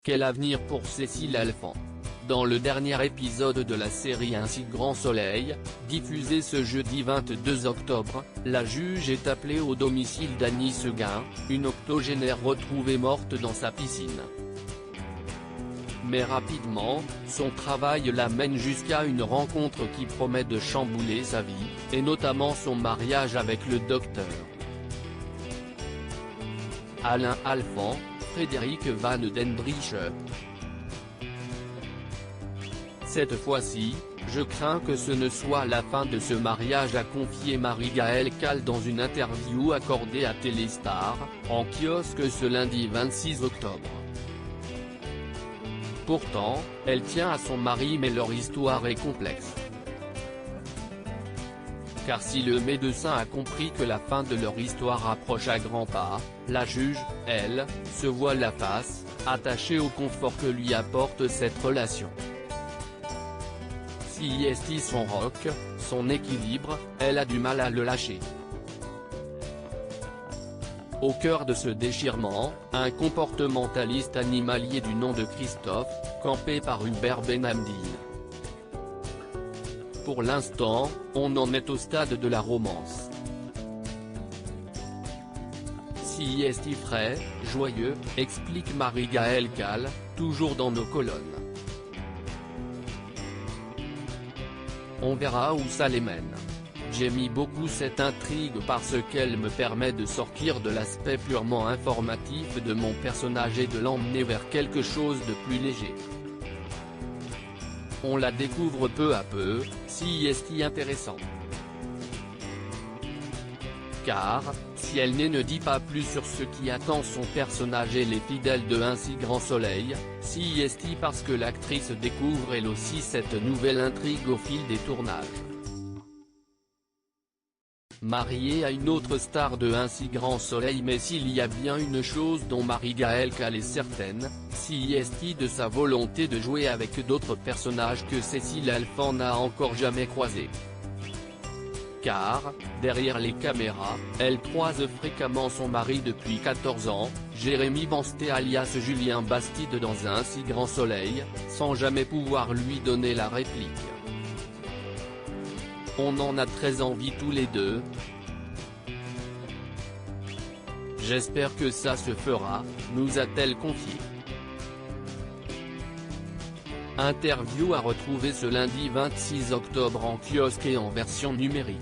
Quel avenir pour Cécile Alphand? Dans le dernier épisode de la série Un si grand soleil, diffusé ce jeudi 22 octobre, la juge est appelée au domicile d'Annie Seguin, une octogénaire retrouvée morte dans sa piscine. Mais rapidement, son travail l'amène jusqu'à une rencontre qui promet de chambouler sa vie, et notamment son mariage avec le docteur Alain Alphand, Frédéric Van Dendriche. Cette fois-ci, je crains que ce ne soit la fin de ce mariage, a confié Marie-Gaëlle Calle dans une interview accordée à Téléstar, en kiosque ce lundi 26 octobre. Pourtant, elle tient à son mari, mais leur histoire est complexe. Car si le médecin a compris que la fin de leur histoire approche à grands pas, la juge, elle, se voile la face, attachée au confort que lui apporte cette relation. Si est son rock, son équilibre, elle a du mal à le lâcher. Au cœur de ce déchirement, un comportementaliste animalier du nom de Christophe, campé par Hubert Benhamdine. Pour l'instant, on en est au stade de la romance. Si est frais, joyeux, explique Marie-Gaëlle Calle, toujours dans nos colonnes. On verra où ça les mène. J'aime beaucoup cette intrigue parce qu'elle me permet de sortir de l'aspect purement informatif de mon personnage et de l'emmener vers quelque chose de plus léger. On la découvre peu à peu, si est intéressant. Car, si elle ne dit pas plus sur ce qui attend son personnage et les fidèles de Un si grand soleil, si est parce que l'actrice découvre elle aussi cette nouvelle intrigue au fil des tournages. Mariée à une autre star de Un si grand soleil, mais s'il y a bien une chose dont Marie-Gaëlle Calle est certaine, si est de sa volonté de jouer avec d'autres personnages que Cécile Alphand n'a encore jamais croisé. Car, derrière les caméras, elle croise fréquemment son mari depuis 14 ans, Jérémy Bansté alias Julien Bastide dans Un si grand soleil, sans jamais pouvoir lui donner la réplique. On en a très envie tous les deux. J'espère que ça se fera, nous a-t-elle confié. Interview à retrouver ce lundi 26 octobre en kiosque et en version numérique.